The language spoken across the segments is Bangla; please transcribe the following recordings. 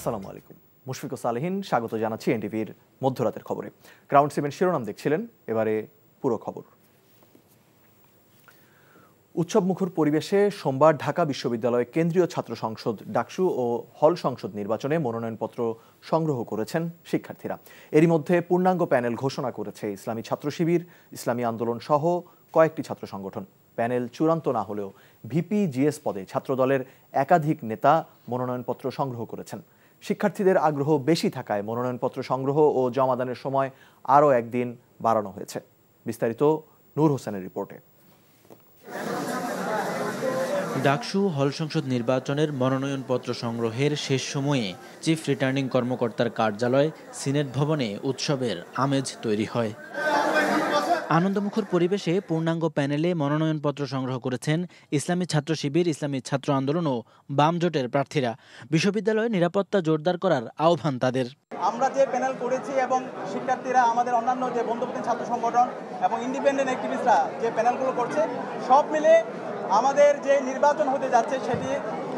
আসসালামু আলাইকুম। মুশফিকুর সালেহীন স্বাগত জানাচ্ছি এনটিভির মধ্যরাতের খবরে। গ্রাউন্ড 7 শিরোনাম দেখছিলেন, এবারে পুরো খবর। উৎসবমুখর পরিবেশে সোমবার ঢাকা বিশ্ববিদ্যালয় কেন্দ্রীয় ছাত্র সংসদ ডাকসু ও হল সংসদ নির্বাচনে মনোনয়নপত্র সংগ্রহ করেছেন শিক্ষার্থীরা। এরই মধ্যে পূর্ণাঙ্গ প্যানেল ঘোষণা করেছে ইসলামী ছাত্র শিবির, ইসলামী আন্দোলন সহ কয়েকটি ছাত্র সংগঠন। প্যানেল চূড়ান্ত না হলেও ভিপি জিএস পদে ছাত্রদলের একাধিক নেতা মনোনয়নপত্র সংগ্রহ করেছেন। শিক্ষার্থীদের আগ্রহ বেশি থাকায় মনোনয়নপত্র সংগ্রহ ও জমাদানের সময় আরও একদিন বাড়ানো হয়েছে। বিস্তারিত নূর হোসেনের রিপোর্টে। ডাকসু হল সংসদ নির্বাচনের মনোনয়নপত্র সংগ্রহের শেষ সময়ে চিফ রিটার্নিং কর্মকর্তার কার্যালয় সিনেট ভবনে উৎসবের আমেজ তৈরি হয়। আনন্দমুখর পরিবেশে পূর্ণাঙ্গ প্যানেলে মনোনয়নপত্র সংগ্রহ করেছেন ইসলামী ছাত্র শিবির, ইসলামী ছাত্র আন্দোলন ও বাম জোটের প্রার্থীরা। বিশ্ববিদ্যালয়ে নিরাপত্তা জোরদার করার আহ্বান তাদের। আমরা যে প্যানেল করেছি এবং শিক্ষার্থীরা, আমাদের অন্যান্য যে বন্ধুপ্রতিম ছাত্র সংগঠন এবং ইন্ডিপেন্ডেন্ট অ্যাক্টিভিস্টরা যে প্যানেলগুলো করছে, সব মিলে আমাদের যে নির্বাচন হতে যাচ্ছে সেটি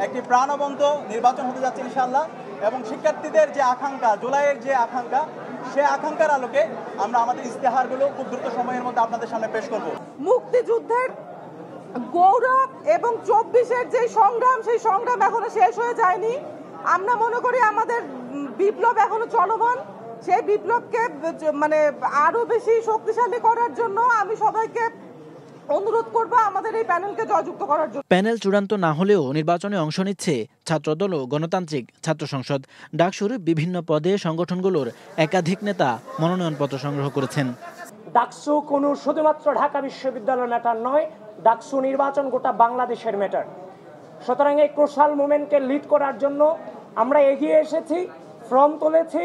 একটি প্রাণবন্ত নির্বাচন হতে যাচ্ছে ইনশাআল্লাহ। এবং শিক্ষার্থীদের যে আকাঙ্ক্ষা, জুলাইয়ের যে আকাঙ্ক্ষা, সে আকাঙ্ক্ষার আলোকে আমরা আমাদের ইস্তেহারগুলো খুব দ্রুত সময়ের মধ্যে আপনাদের সামনে পেশ করব। মুক্তিযুদ্ধের গৌরব এবং 24-এর যে সংগ্রাম, সেই সংগ্রাম এখনো শেষ হয়ে যায়নি। আমরা মনে করি আমাদের বিপ্লব এখনো চলমান। সেই বিপ্লবকে আরো বেশি শক্তিশালী করার জন্য আমি সবাইকে অনুরোধ করব আমাদের এই প্যানেলকে জয়যুক্ত করার জন্য। প্যানেল চূড়ান্ত না হলেও নির্বাচনে অংশ নিচ্ছে ছাত্রদল ও গণতান্ত্রিক ছাত্র সংসদ। ডাকসুর বিভিন্ন পদে সংগঠনগুলোর একাধিক নেতা মনোনয়নপত্র সংগ্রহ করেছেন। ডাকসু কোনো শুধুমাত্র ঢাকা বিশ্ববিদ্যালয়ের ম্যাটার নয়, ডাকসু নির্বাচন গোটা বাংলাদেশের ম্যাটার। সুতরাং এই ক্রুশাল মুভমেন্টকে লিড করার জন্য আমরা এগিয়ে এসেছি, ফর্ম তুলেছি।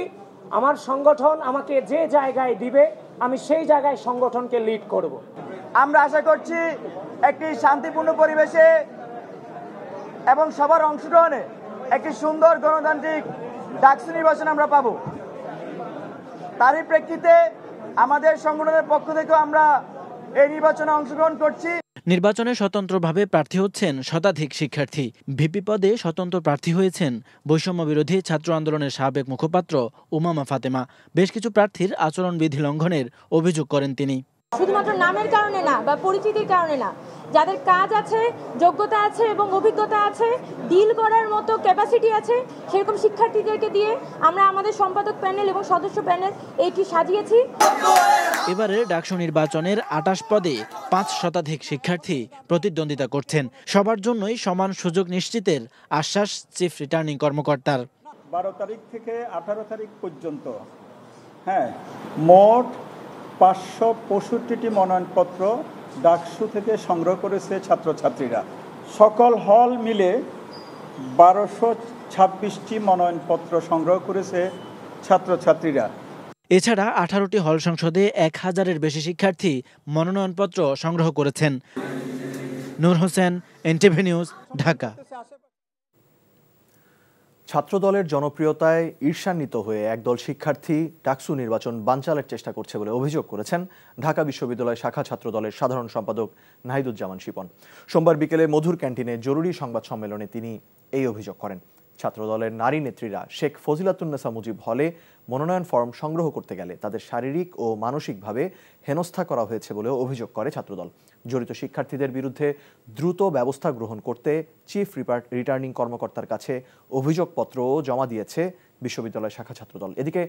আমার সংগঠন আমাকে যে জায়গায় দিবে, আমি সেই জায়গায় সংগঠনকে লিড করব। আমরা আশা করছি একটি শান্তিপূর্ণ পরিবেশে এবং সবার অংশগ্রহণে একটি সুন্দর গণতান্ত্রিক ডাকসু নির্বাচন আমরা পাব। তারই প্রেক্ষিতে আমাদের সংগঠনের পক্ষ থেকে আমরা এই নির্বাচনে অংশগ্রহণ করছি। নির্বাচনে স্বতন্ত্রভাবে প্রার্থী হচ্ছেন শতাধিক শিক্ষার্থী। ভিপি পদে স্বতন্ত্র প্রার্থী হয়েছেন বৈষম্য বিরোধী ছাত্র আন্দোলনের সাবেক মুখপাত্র উমামা ফাতেমা। বেশ কিছু প্রার্থীর আচরণবিধি লঙ্ঘনের অভিযোগ করেন তিনি। শুধুমাত্র নামের কারণে না বা পরিচিতির কারণে না, যাদের কাজ আছে, যোগ্যতা আছে এবং অভিজ্ঞতা আছে, ডিল করার মতো ক্যাপাসিটি আছে, সেরকম শিক্ষার্থীদেরকে দিয়ে আমরা আমাদের সম্পাদক প্যানেল এবং সদস্য প্যানেল এইটি সাজিয়েছি। এবারে ডাকসু নির্বাচনের 28 পদে 5 শতাধিক শিক্ষার্থী প্রতিদ্বন্দ্বিতা করছেন। সবার জন্যই সমান সুযোগ নিশ্চিতের আশ্বাস চিফ রিটার্নিং কর্মকর্তার। 12 তারিখ থেকে 18 তারিখ পর্যন্ত মোট 565টি মনোনয়নপত্র ডাকসু থেকে সংগ্রহ করেছে ছাত্রছাত্রীরা। সকল হল মিলে 1226টি মনোনয়নপত্র সংগ্রহ করেছে ছাত্রছাত্রীরা। এছাড়া 18টি হল সংসদে 1000-এর বেশি শিক্ষার্থী মনোনয়নপত্র সংগ্রহ করেছেন। নূর হোসেন, এনটিভি নিউজ, ঢাকা। ছাত্রদলের জনপ্রিয়তায় ঈর্ষান্বিত হয়ে একদল শিক্ষার্থী ডাকসু নির্বাচন বানচালের চেষ্টা করছে বলে অভিযোগ করেছেন ঢাকা বিশ্ববিদ্যালয় শাখা ছাত্রদলের সাধারণ সম্পাদক নাহিদুজ্জামান শিপন। সোমবার বিকেলে মধুর ক্যান্টিনে জরুরি সংবাদ সম্মেলনে তিনি এই অভিযোগ করেন। ছাত্রদলের নারী নেত্রীরা শেখ ফজিলাতুন্নেসা মুজিব হলে মনোনয়ন ফর্ম সংগ্রহ করতে গেলে তাদের শারীরিক ও মানসিকভাবে হেনস্থা করা হয়েছে বলেও অভিযোগ করে ছাত্রদল। জড়িত শিক্ষার্থীদের বিরুদ্ধে দ্রুত ব্যবস্থা গ্রহণ করতে চিফ রিটার্নিং কর্মকর্তার কাছে অভিযোগপত্রও জমা দিয়েছে বিশ্ববিদ্যালয় শাখা ছাত্রদল। এদিকে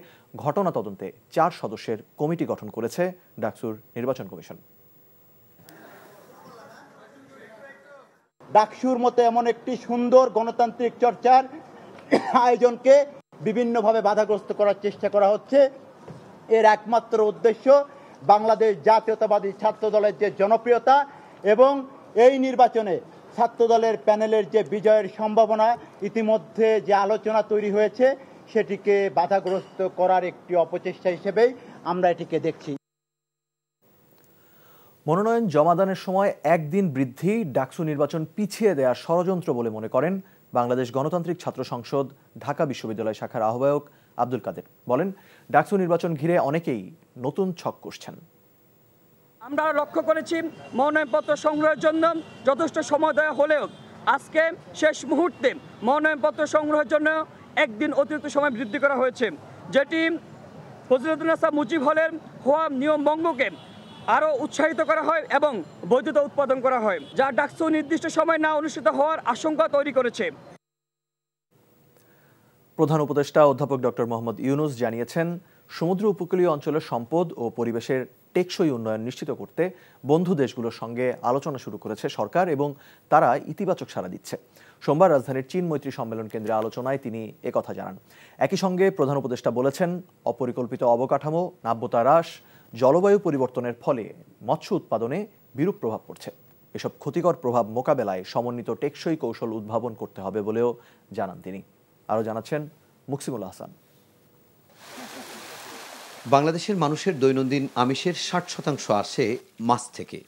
ঘটনা তদন্তে 4 সদস্যের কমিটি গঠন করেছে ডাকসুর নির্বাচন কমিশন। ডাকসুর মতো এমন একটি সুন্দর গণতান্ত্রিক চর্চার আয়োজনকে বিভিন্নভাবে বাধাগ্রস্ত করার চেষ্টা করা হচ্ছে। এর একমাত্র উদ্দেশ্য বাংলাদেশ জাতীয়তাবাদী ছাত্রদলের যে জনপ্রিয়তা এবং এই নির্বাচনে ছাত্রদলের প্যানেলের যে বিজয়ের সম্ভাবনা, ইতিমধ্যে যে আলোচনা তৈরি হয়েছে, সেটিকে বাধাগ্রস্ত করার একটি অপচেষ্টা হিসেবেই আমরা এটিকে দেখছি। মনোনয়ন জমাদানের সময় একদিন বৃদ্ধি ডাকসু নির্বাচন পিছিয়ে দেওয়ার ষড়যন্ত্র বলে মনে করেন বাংলাদেশ গণতান্ত্রিক ছাত্র সংসদ ঢাকা বিশ্ববিদ্যালয় শাখার আহ্বায়ক আব্দুল কাদের। বলেন, ডাকসু নির্বাচন ঘিরে অনেকেই নতুন ছক কষছেন। আমরা লক্ষ্য করেছি মনোনয়নপত্র সংগ্রহের জন্য যথেষ্ট সময় দেওয়া হলেও আজকে শেষ মুহূর্তে মনোনয়নপত্র সংগ্রহের জন্য একদিন অতিরিক্ত সময় বৃদ্ধি করা হয়েছে, যেটি ফজিলতুন্নেসা মুজিব হলের হওয়া নিয়ম ভঙ্গকে আরও উৎসাহিত করা হয় এবং বৈধতা উৎপাদন করা হয়, যা ডাকসু নির্দিষ্ট সময় না অনুষ্ঠিত হওয়ার আশঙ্কা তৈরি করেছে। প্রধান উপদেষ্টা অধ্যাপক ডক্টর মোহাম্মদ ইউনুস জানিয়েছেন, সমুদ্র উপকূলীয় অঞ্চলের সম্পদ ও পরিবেশের টেকসই উন্নয়ন নিশ্চিত করতে বন্ধু দেশগুলোর সঙ্গে আলোচনা শুরু করেছে সরকার এবং তারা ইতিবাচক সাড়া দিচ্ছে। সোমবার রাজধানীর চীন মৈত্রী সম্মেলন কেন্দ্রে আলোচনায় তিনি একথা জানান। একই সঙ্গে প্রধান উপদেষ্টা বলেছেন, অপরিকল্পিত অবকাঠামো, নাব্যতা হ্রাস, জলবায়ু পরিবর্তনের ফলে মৎস্য উৎপাদনে বিরূপ প্রভাব পড়ছে। এসব ক্ষতিকর প্রভাব মোকাবেলায় সমন্বিত টেকসই কৌশল উদ্ভাবন করতে হবে বলেও জানান তিনি। আরও জানাচ্ছেন মুকসিমুল হাসান। বাংলাদেশের মানুষের দৈনন্দিন আমিষের ৬০% আসে মাছ থেকে।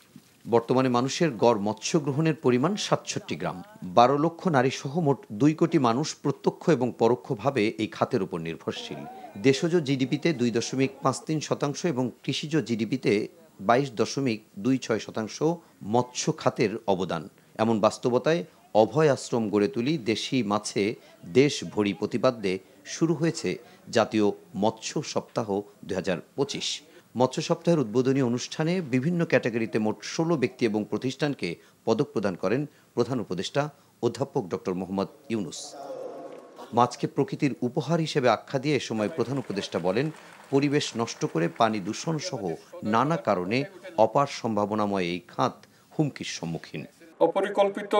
বর্তমানে মানুষের গড় মৎস্য গ্রহণের পরিমাণ ৬৭ গ্রাম। ১২ লক্ষ নারী সহ মোট ২ কোটি মানুষ প্রত্যক্ষ এবং পরোক্ষভাবে এই খাতের উপর নির্ভরশীল। দেশজ জিডিপিতে ২.৫৩% এবং কৃষিজ জিডিপিতে ২২.26% মৎস্য খাতের অবদান। এমন বাস্তবতায় অভয় আশ্রম গড়ে তুলি দেশি মাছে দেশ ভরি প্রতিপাদ্যে শুরু হয়েছে জাতীয় মৎস্য সপ্তাহ ২০২৫। মৎস্য সপ্তাহের উদ্বোধনী অনুষ্ঠানে বিভিন্ন ক্যাটাগরিতে মোট ১৬ ব্যক্তি এবং প্রতিষ্ঠানকে পদক প্রদান করেন প্রধান উপদেষ্টা অধ্যাপক ডক্টর মোহাম্মদ ইউনুস। মাছকে প্রকৃতির উপহার হিসেবে আখ্যা দিয়ে এ সময় প্রধান উপদেষ্টা বলেন, পরিবেশ নষ্ট করে পানি দূষণ সহ নানা কারণে অপার সম্ভাবনাময় এই খাত হুমকির সম্মুখীন। অপরিকল্পিত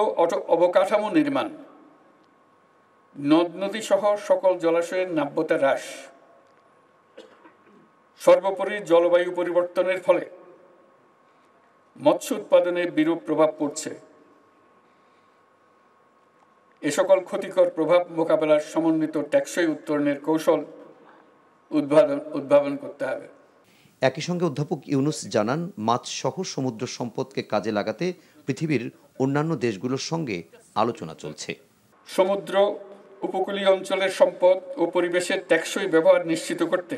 অবকাঠামো নির্মাণ, নদ নদী সহ সকল জলাশয়ের নাব্যতা হ্রাস, সর্বোপরি জলবায়ু পরিবর্তনের ফলে মৎস্য উৎপাদনে বিরূপ প্রভাব পড়ছে। এ সকল ক্ষতিকর প্রভাব মোকাবেলার সমন্বিত টেকসই উত্তরণের কৌশল উদ্ভাবন করতে হবে। একই সঙ্গে অধ্যাপক ইউনুস জানান, মাছ সহ সমুদ্র সম্পদকে কাজে লাগাতে পৃথিবীর অন্যান্য দেশগুলোর সঙ্গে আলোচনা চলছে। সমুদ্র উপকূলীয় অঞ্চলের সম্পদ ও পরিবেশের টেকসই ব্যবহার নিশ্চিত করতে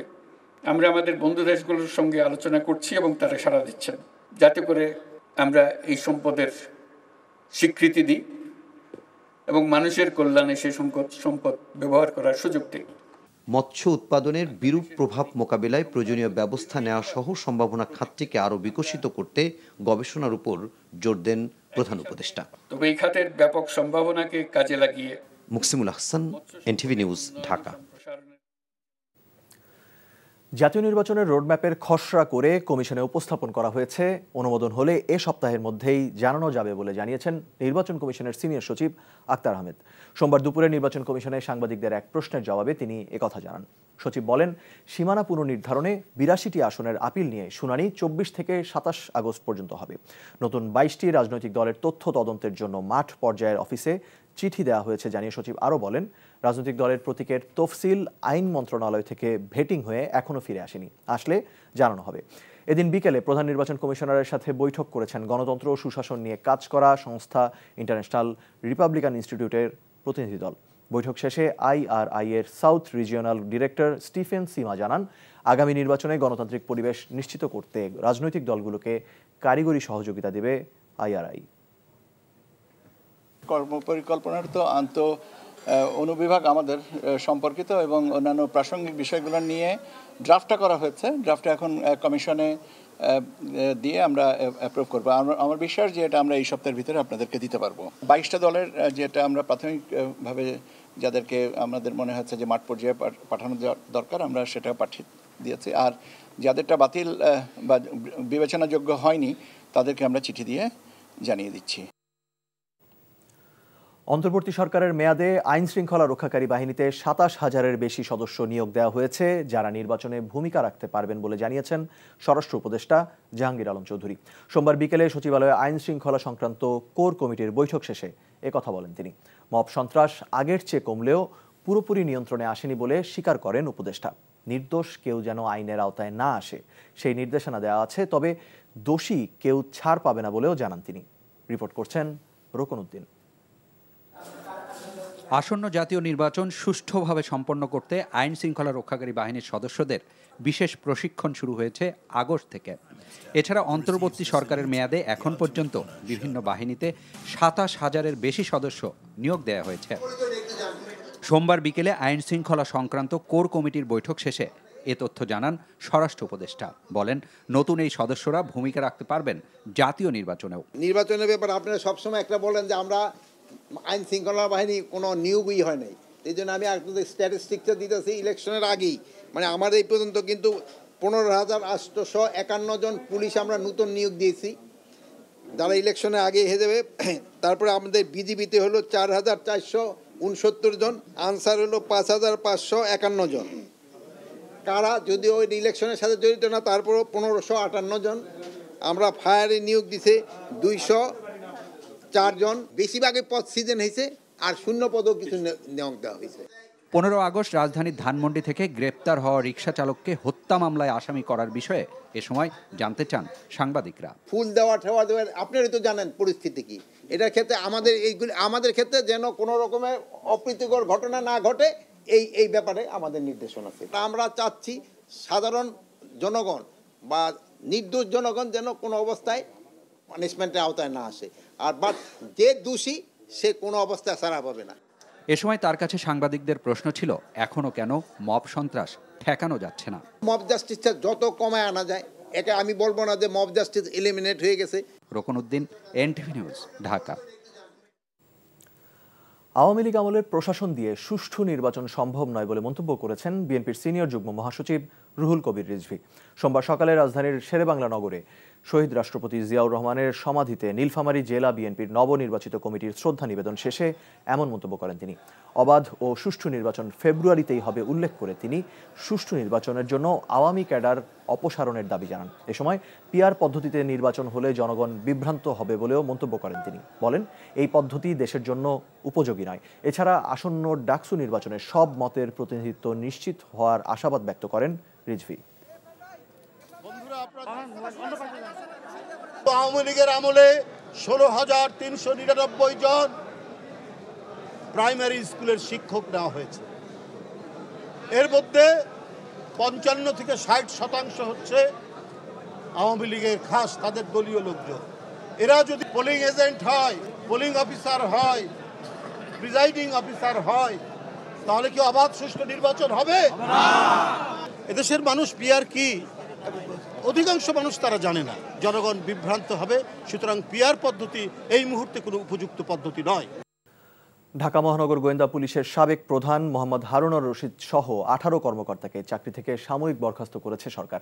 আমরা আমাদের বন্ধু দেশগুলোর সঙ্গে আলোচনা করছি এবং তারা সাড়া দিচ্ছেন, যাতে করে আমরা এই সম্পদের স্বীকৃতি দিই এবং মানুষের কল্যাণে সেই সম্পদ ব্যবহার করার সুযোগ দিই। মৎস্য উৎপাদনের বিরূপ প্রভাব মোকাবিলায় প্রয়োজনীয় ব্যবস্থা নেওয়া সহ সম্ভাবনা খাতটিকে আরও বিকশিত করতে গবেষণার উপর জোর দেন প্রধান উপদেষ্টা। তবে এই খাতের ব্যাপক সম্ভাবনাকে কাজে লাগিয়ে মুকসিমুল হাসান, এনটিভি নিউজ, ঢাকা। জাতীয় নির্বাচনের রোডম্যাপের খসড়া করে কমিশনে উপস্থাপন করা হয়েছে। অনুমোদন হলে এ সপ্তাহের মধ্যেই জানানো যাবে বলে জানিয়েছেন নির্বাচন কমিশনের সিনিয়র সচিব আক্তার আহমেদ। সোমবার দুপুরে নির্বাচন কমিশনে সাংবাদিকদের এক প্রশ্নের জবাবে তিনি একথা জানান। সচিব বলেন, সীমানা পুনর্নির্ধারণে ৮২টি আসনের আপিল নিয়ে শুনানি ২৪ থেকে ২৭ আগস্ট পর্যন্ত হবে। নতুন ২২টি রাজনৈতিক দলের তথ্য তদন্তের জন্য মাঠ পর্যায়ের অফিসে চিঠি দেওয়া হয়েছে জানিয়ে সচিব আরও বলেন, রাজনৈতিক দলের প্রতীকের তফসিল আইন মন্ত্রণালয় থেকে ভেটিং হয়ে এখনও ফিরে আসেনি, আসলে জানানো হবে। এদিন বিকেলে প্রধান নির্বাচন কমিশনারের সাথে বৈঠক করেছেন গণতন্ত্র ও সুশাসন নিয়ে কাজ করা সংস্থা ইন্টারন্যাশনাল রিপাবলিকান ইনস্টিটিউটের প্রতিনিধি দল। বৈঠক শেষে IRI এর সাউথ রিজিওনাল ডিরেক্টর স্টিফেন সিমা জানান, আগামী নির্বাচনে গণতান্ত্রিক পরিবেশ নিশ্চিত করতে রাজনৈতিক দলগুলোকে কারিগরি সহযোগিতা দেবে IRI। কর্মপরিকল্পনার তো অনুবিভাগ আমাদের সম্পর্কিত এবং অন্যান্য প্রাসঙ্গিক বিষয়গুলো নিয়ে ড্রাফটটা করা হয়েছে। ড্রাফটটা এখন কমিশনে দিয়ে আমরা অ্যাপ্রুভ করবো। আমার বিশ্বাস যে এটা আমরা এই সপ্তাহের ভিতরে আপনাদেরকে দিতে পারবো। ২২টা দলের যেটা আমরা প্রাথমিকভাবে যাদেরকে আমাদের মনে হচ্ছে যে মাঠ পর্যায়ে পাঠানো দরকার, আমরা সেটা পাঠিয়ে দিয়েছি। আর যাদেরটা বাতিল বা বিবেচনাযোগ্য হয়নি তাদেরকে আমরা চিঠি দিয়ে জানিয়ে দিচ্ছি। অন্তর্বর্তী সরকারের মেয়াদে আইন শৃঙ্খলা রক্ষাকারী বাহিনীতে ২৭,০০০-এর বেশি সদস্য নিয়োগ দেওয়া হয়েছে, যারা নির্বাচনে ভূমিকা রাখতে পারবেন বলে জানিয়েছেন স্বরাষ্ট্র উপদেষ্টা জাহাঙ্গীর আলম চৌধুরী। সোমবার বিকেলে সচিবালয়ে আইন শৃঙ্খলা সংক্রান্ত কোর কমিটির বৈঠক শেষে একথা বলেন তিনি। মব সন্ত্রাস আগের চেয়ে কমলেও পুরোপুরি নিয়ন্ত্রণে আসেনি বলে স্বীকার করেন উপদেষ্টা। নির্দোষ কেউ যেন আইনের আওতায় না আসে সেই নির্দেশনা দেওয়া আছে, তবে দোষী কেউ ছাড় পাবে না বলেও জানান তিনি। রিপোর্ট করছেন রোকন উদ্দিন। আসন্ন জাতীয় নির্বাচন সুষ্ঠুভাবে সম্পন্ন করতে আইন শৃঙ্খলা রক্ষাকারী বাহিনীর সদস্যদের বিশেষ প্রশিক্ষণ শুরু হয়েছে আগস্ট থেকে। এছাড়া অন্তর্বর্তী সরকারের মেয়াদে এখন পর্যন্ত বিভিন্ন বাহিনীতে ২৭,০০০-এর বেশি সদস্য নিয়োগ দেওয়া হয়েছে। সোমবার বিকেলে আইন শৃঙ্খলা সংক্রান্ত কোর কমিটির বৈঠক শেষে এ তথ্য জানান স্বরাষ্ট্র উপদেষ্টা। বলেন, নতুন এই সদস্যরা ভূমিকা রাখতে পারবেন জাতীয় নির্বাচনেও। নির্বাচনের ব্যাপারে আপনারা সবসময় একটা বলেন যে আমরা আইন শৃঙ্খলা বাহিনী কোনো নিয়োগই হয় নাই, এই জন্য আমি আপনাদের স্ট্যাটিস্টিক্সটা দিতেছি। ইলেকশনের আগেই মানে আমাদের এই পর্যন্ত কিন্তু 15,851 জন পুলিশ আমরা নতুন নিয়োগ দিয়েছি, যারা ইলেকশনের আগে হয়ে যাবে। তারপরে আমাদের বিজিবিতে হলো 4,469 জন, আনসার হলো 5,551 জন। কারা যদিও ওই ইলেকশনের সাথে জড়িত না, তারপরও 1,558 জন। আমরা ফায়ারে নিয়োগ দিছে 204 জন। বেশিরভাগই পদ সিজন হয়েছে, আর শূন্য পদও কিছু নিয়োগ দেওয়া হয়েছে। 15 আগস্ট রাজধানীর ধানমন্ডি থেকে গ্রেপ্তার হওয়া রিকশা চালককে হত্যা মামলায় আসামি করার বিষয়ে এ সময় জানতে চান সাংবাদিকরা। ফুল দেওয়া ঠেওয়া দেওয়া আপনারই তো জানেন পরিস্থিতি কি। এটার ক্ষেত্রে আমাদের ক্ষেত্রে যেন কোনো রকমের অপ্রীতিকর ঘটনা না ঘটে, এই ব্যাপারে আমাদের নির্দেশনা আছে। আমরা চাচ্ছি সাধারণ জনগণ বা নির্দোষ জনগণ যেন কোনো অবস্থায় পানিশমেন্টের আওতায় না আসে, আর বাট যে দোষী সে কোনো অবস্থায় ছাড়া পাবে না। এ সময় তার কাছে সাংবাদিকদের প্রশ্ন ছিল, এখনো কেন মব সন্ত্রাস ঠেকানো যাচ্ছে না। মব জাস্টিসটা যত কমায় আনা যায়, এটা আমি বলবো না যে মব জাস্টিস এলিমিনেট হয়ে গেছে। রকনউদ্দিন, এনটিভি নিউজ, ঢাকা। আওয়ামী লীগ আমলের প্রশাসন দিয়ে সুষ্ঠু নির্বাচন সম্ভব নয় বলে মন্তব্য করেছেন বিএনপির সিনিয়র যুগ্ম মহাসচিব রুহুল কবির রিজভী। সোমবার সকালে রাজধানীর শেরেবাংলা নগরে শহীদ রাষ্ট্রপতি জিয়াউর রহমানের সমাধিতে নীলফামারী জেলা বিএনপির নবনির্বাচিত কমিটির শ্রদ্ধা নিবেদন শেষে এমন মন্তব্য করেন তিনি। অবাধ ও সুষ্ঠু নির্বাচন ফেব্রুয়ারিতেই হবে উল্লেখ করে তিনি সুষ্ঠু নির্বাচনের জন্য আওয়ামী ক্যাডার অপসারণের দাবি জানান। এ সময় পিআর পদ্ধতিতে নির্বাচন হলে জনগণ বিভ্রান্ত হবে বলেও মন্তব্য করেন তিনি। বলেন, এই পদ্ধতি দেশের জন্য উপযোগী নয়। এছাড়া আসন্ন ডাকসু নির্বাচনে সব মতের প্রতিনিধিত্ব নিশ্চিত হওয়ার আশাবাদ ব্যক্ত করেন রিজভী। আওয়ামী লীগের আমলে 16,399 জন প্রাইমারি স্কুলের শিক্ষক নেওয়া হয়েছে। এর মধ্যে 55 থেকে 60% হচ্ছে আওয়ামী লীগের খাস তাদের দলীয় লোকজন। এরা যদি পোলিং এজেন্ট হয়, পোলিং অফিসার হয়, প্রিজাইডিং অফিসার হয়, তাহলে কি অবাধ সুষ্ঠু নির্বাচন হবে? এদেশের মানুষ পিআর কি অধিকাংশ মানুষ তারা জানে না, জনগণ বিভ্রান্ত হবে। সুতরাং পিআর পদ্ধতি এই মুহূর্তে কোনো উপযুক্ত পদ্ধতি নয়। ঢাকা মহানগর গোয়েন্দা পুলিশের সাবেক প্রধান মোহাম্মদ হারুনুর রশিদ সহ 18 কর্মকর্তাকে চাকরি থেকে সাময়িক বরখাস্ত করেছে সরকার।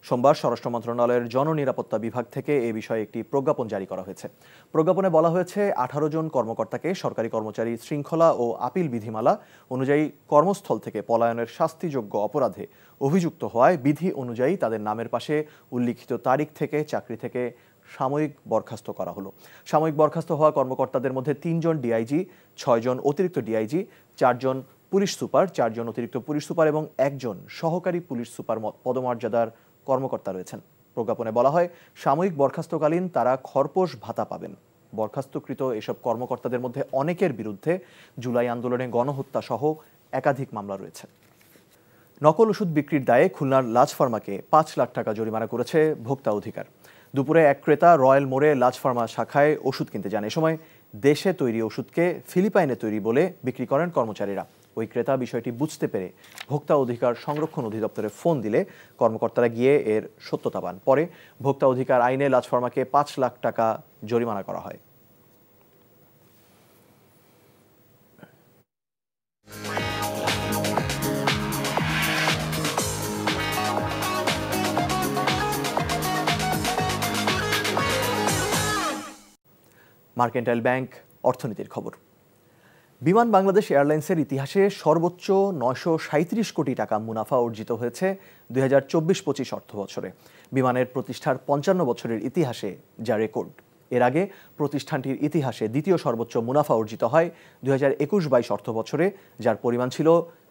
সোমবার স্বরাষ্ট্র মন্ত্রণালয়ের জননিরাপত্তা বিভাগ থেকে এ বিষয়ে একটি প্রজ্ঞাপন জারি করা হয়েছে। প্রজ্ঞাপনে বলা হয়েছে, 18 জন কর্মকর্তাকে সরকারি কর্মচারী শৃঙ্খলা ও আপিল বিধিমালা অনুযায়ী কর্মস্থল থেকে পলায়নের শাস্তিযোগ্য অপরাধে অভিযুক্ত হওয়ায় বিধি অনুযায়ী তাদের নামের পাশে উল্লিখিত তারিখ থেকে চাকরি থেকে সাময়িক বরখাস্ত করা হলো। সাময়িক বরখাস্ত হওয়া কর্মকর্তাদের মধ্যে 3 জন ডিআইজি, 6 জন অতিরিক্ত ডিআইজি, 4 জন পুলিশ সুপার, 4 জন অতিরিক্ত পুলিশ সুপার এবং 1 জন সহকারী পুলিশ সুপার পদমর্যাদার কর্মকর্তা রয়েছেন। প্রজ্ঞাপনে বলা হয়, সাময়িক বরখাস্তকালীন তারা খরপোশ ভাতা পাবেন। বরখাস্তকৃত এসব কর্মকর্তাদের মধ্যে অনেকের বিরুদ্ধে জুলাই আন্দোলনে গণহত্যা সহ একাধিক মামলা রয়েছে। নকল ওষুধ বিক্রির দায়ে খুলনার লাজ ফার্মাকে 5 লাখ টাকা জরিমানা করেছে ভোক্তা অধিকার। দুপুরে এক ক্রেতা রয়্যাল মোড়ে লাজ ফার্মা শাখায় ওষুধ কিনতে যান। এ সময় দেশে তৈরি ওষুধকে ফিলিপাইনে তৈরি বলে বিক্রি করেন কর্মচারীরা। ওই ক্রেতা বিষয়টি বুঝতে পেরে ভোক্তা অধিকার সংরক্ষণ অধিদপ্তরে ফোন দিলে কর্মকর্তারা গিয়ে এর সত্যতা পান। পরে ভোক্তা অধিকার আইনে লাজ ফার্মাকে 5 লাখ টাকা জরিমানা করা হয়। মার্কেন্টাইল ব্যাংক অর্থনীতির খবর। বিমান বাংলাদেশ এয়ারলাইন্সের ইতিহাসে সর্বোচ্চ 937 কোটি টাকা মুনাফা অর্জিত হয়েছে 2024-25 অর্থ বছরে। বিমানের প্রতিষ্ঠার 55 বছরের ইতিহাসে যা রেকর্ড। এর আগে প্রতিষ্ঠানটির ইতিহাসে দ্বিতীয় সর্বোচ্চ মুনাফা অর্জিত হয় 2021-22 অর্থ বছরে, যার পরিমাণ ছিল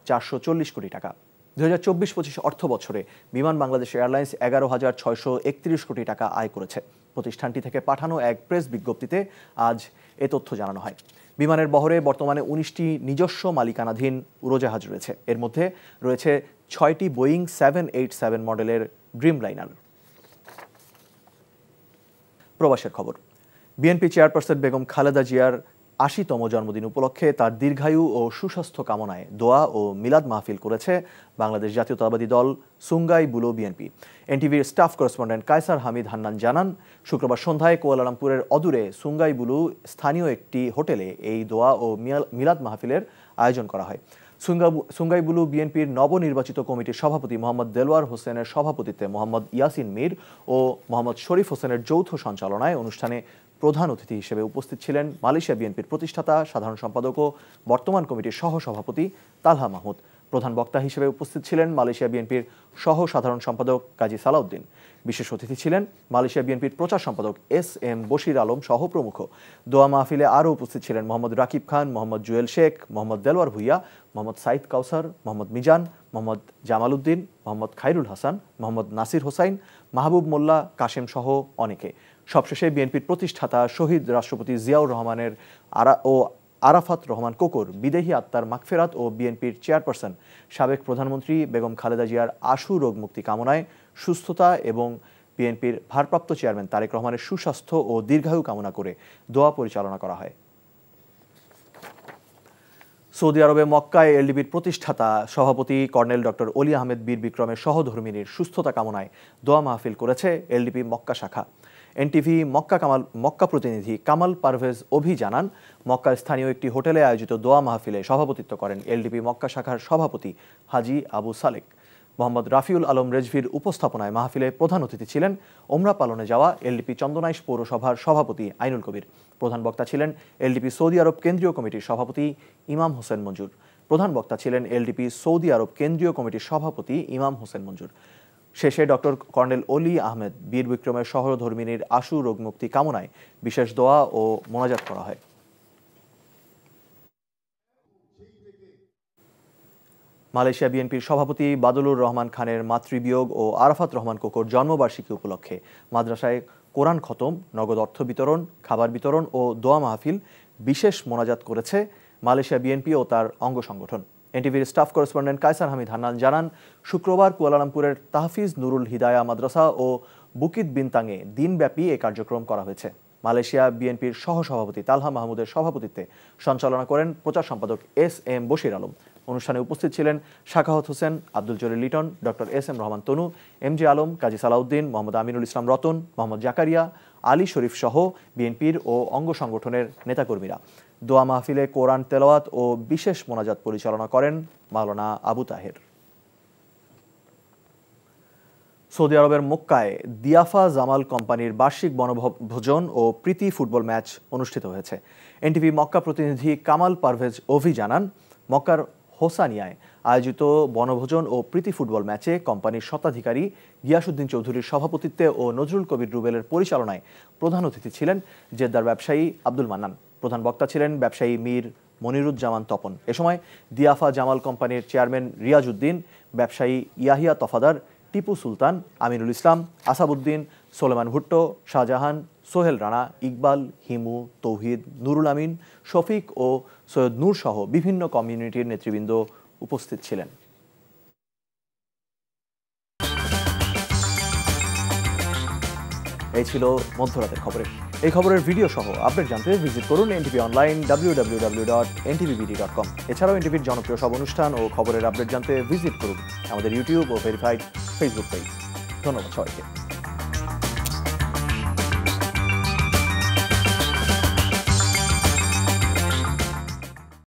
440 কোটি টাকা। 2024-25 অর্থ বছরে বিমান বাংলাদেশ এয়ারলাইন্স 11,631 কোটি টাকা আয় করেছে। প্রতিষ্ঠানটি থেকে পাঠানো এক প্রেস বিজ্ঞপ্তিতে আজ এ তথ্য জানানো হয়। বিমানের বহরে বর্তমানে 19টি নিজস্ব মালিকানাধীন উড়োজাহাজ রয়েছে। এর মধ্যে রয়েছে 6টি বোয়িং 787 মডেলের ড্রিমলাইনার। প্রবাসের খবর। বিএনপি চেয়ারপারসন বেগম খালেদা জিয়ার 80তম জন্মদিন উপলক্ষে তার দীর্ঘায়ু ও সুস্বাস্থ্য কামনায় দোয়া ও মিলাদ মাহফিল করেছে বাংলাদেশ জাতীয়তাবাদী দল সুঙ্গাই বুলো বিএনপি। এনটিভির স্টাফ করেসপন্ডেন্ট কায়সার হামিদ হান্নান জানান, শুক্রবার সন্ধ্যায় কুয়ালালামপুরের অদূরে সুঙ্গাই বুলু স্থানীয় একটি হোটেলে এই দোয়া ও মিলাদ মাহফিলের আয়োজন করা হয়। সুঙ্গাই বুলু বিএনপির নবনির্বাচিত কমিটির সভাপতি মোহাম্মদ দেলোয়ার হোসেনের সভাপতিত্বে মোহাম্মদ ইয়াসিন মীর ও মোহাম্মদ শরীফ হোসেনের যৌথ সঞ্চালনায় অনুষ্ঠানে প্রধান অতিথি হিসেবে উপস্থিত ছিলেন মালয়েশিয়া বিএনপির প্রতিষ্ঠাতা সাধারণ সম্পাদক ও বর্তমান কমিটির সহ সভাপতি তালহা মাহমুদ। প্রধান বক্তা হিসেবে উপস্থিত ছিলেন মালয়েশিয়া বিএনপির সহ সাধারণ সম্পাদক কাজী সালাউদ্দিন। বিশেষ অতিথি ছিলেন মালয়েশিয়া বিএনপির প্রচার সম্পাদক এস.এম. বশির আলম সহ প্রমুখ। দোয়া মাহফিলে আরও উপস্থিত ছিলেন মোহাম্মদ রাকিব খান, মোহাম্মদ জুয়েল শেখ, মোহাম্মদ দেলোয়ার ভুইয়া, মোহাম্মদ সাইদ কাউসার, মোহাম্মদ মিজান, মোহাম্মদ জামাল উদ্দিন, মোহাম্মদ খাইরুল হাসান, মোহাম্মদ নাসির হোসাইন, মাহবুব মোল্লা, কাশেম সহ অনেকে। সবশেষে বিএনপির প্রতিষ্ঠাতা শহীদ রাষ্ট্রপতি জিয়াউর রহমানের আরাফাত রহমান কোকর বিদেহী আত্মার মাগফিরাত ও বিএনপির চেয়ারপারসন সাবেক প্রধানমন্ত্রী বেগম খালেদা জিয়ার আশু রোগ মুক্তি কামনায় সুস্থতা এবং বিএনপির ভারপ্রাপ্ত চেয়ারম্যান তারেক রহমানের সুস্বাস্থ্য ও দীর্ঘায়ু কামনা করে দোয়া পরিচালনা করা হয়। সৌদি আরবে মক্কায় এলডিপির প্রতিষ্ঠাতা সভাপতি কর্নেল ডক্টর অলি আহমেদ বীর বিক্রমের সহধর্মিনীর সুস্থতা কামনায় দোয়া মাহফিল করেছে এলডিপি মক্কা শাখা। এনটিভি মক্কা প্রতিনিধি কামাল পারভেজ অভি জানান, মক্কার স্থানীয় একটি হোটেলে আয়োজিত দোয়া মাহফিলে সভাপতিত্ব করেন এলডিপি মক্কা শাখার সভাপতি হাজি আবু সালেক। মোহাম্মদ রাফিউল আলম রেজভির উপস্থাপনায় মাহফিলে প্রধান অতিথি ছিলেন ওমরা পালনে যাওয়া এলডিপি চন্দনাইশ পৌরসভার সভাপতি আইনুল কবির। প্রধান বক্তা ছিলেন এলডিপি সৌদি আরব কেন্দ্রীয় কমিটির সভাপতি ইমাম হোসেন মঞ্জুর। প্রধান বক্তা ছিলেন এলডিপি সৌদি আরব কেন্দ্রীয় কমিটির সভাপতি ইমাম হোসেন মঞ্জুর। শেষে ডক্টর কর্নেল অলি আহমেদ বীর বিক্রমের সহধর্মিনীর আশু রোগ মুক্তি কামনায় বিশেষ দোয়া ও মোনাজাত করা হয়। মালয়েশিয়া বিএনপির সভাপতি বাদলুর রহমান খানের মাতৃবিয়োগ ও আরাফাত রহমান কোকর জন্মবার্ষিকী উপলক্ষে মাদ্রাসায় কোরআন খতম, নগদ অর্থ বিতরণ, খাবার বিতরণ ও দোয়া মাহফিল বিশেষ মোনাজাত করেছে মালয়েশিয়া বিএনপি ও তার অঙ্গ সংগঠন। এনটিভির স্টাফ করেসপন্ডেন্ট কায়সার হামিদ হান্নান জানান, শুক্রবার কুয়ালালামপুরের তাহফিজ নুরুল হিদায়া মাদ্রাসা ও বুকিত বিনতাংয়ে দিনব্যাপী এই কার্যক্রম করা হয়েছে। মালয়েশিয়া বিএনপির সহসভাপতি তালহা মাহমুদের সভাপতিত্বে সঞ্চালনা করেন প্রচার সম্পাদক এস.এম. বশির আলম। অনুষ্ঠানে উপস্থিত ছিলেন শাখাওয়াত হোসেন, আব্দুল জলিল লিটন, ডক্টর এস.এম. রহমান তনু, এম.জি. আলম, কাজী সালাউদ্দিন, মোহাম্মদ আমিনুল ইসলাম রতন, মোহাম্মদ জাকারিয়া, আলী শরীফ সহ বিএনপির ও অঙ্গ সংগঠনের নেতাকর্মীরা। দোয়া মাহফিলে কোরআন তেলাওয়াত ও বিশেষ মোনাজাত পরিচালনা করেন মাওলানা আবু তাহের। সৌদি আরবের মক্কায় দিয়াফা জামাল কোম্পানির বার্ষিক বনভোজন ও প্রীতি ফুটবল ম্যাচ অনুষ্ঠিত হয়েছে। এনটিভি মক্কা প্রতিনিধি কামাল পারভেজ অভি জানান, মক্কার হোসানিয়ায় আয়োজিত বনভোজন ও প্রীতি ফুটবল ম্যাচে কোম্পানির স্বত্বাধিকারী গিয়াসউদ্দিন চৌধুরীর সভাপতিত্বে ও নজরুল কবির রুবেলের পরিচালনায় প্রধান অতিথি ছিলেন জেদ্দার ব্যবসায়ী আব্দুল মান্নান। প্রধান বক্তা ছিলেন ব্যবসায়ী মীর মনিরুজ্জামান তপন। এ সময় দিয়াফা জামাল কোম্পানির চেয়ারম্যান রিয়াজ উদ্দিন, ব্যবসায়ী ইয়াহিয়া তফাদার, টিপু সুলতান, আমিনুল ইসলাম, আসাবউদ্দিন, সোলেমান ভুট্টো, শাহজাহান, সোহেল রানা, ইকবাল, হিমু, তৌহিদ, নুরুল আমিন, শফিক ও সৈয়দ নূর সহ বিভিন্ন কমিউনিটির নেতৃবৃন্দ উপস্থিত ছিলেন। এই ছিল মধ্যরাতের খবরে। এই খবরের ভিডিও সহ আপডেট জানতে ভিজিট করুন এনটিভি অনলাইন www.ntvbd.com। এছাড়াও এনটিভির জনপ্রিয় সব অনুষ্ঠান ও খবরের আপডেট জানতে ভিজিট করুন আমাদের ইউটিউব ও ভেরিফাইড ফেসবুক পেজ। ধন্যবাদ সবাইকে।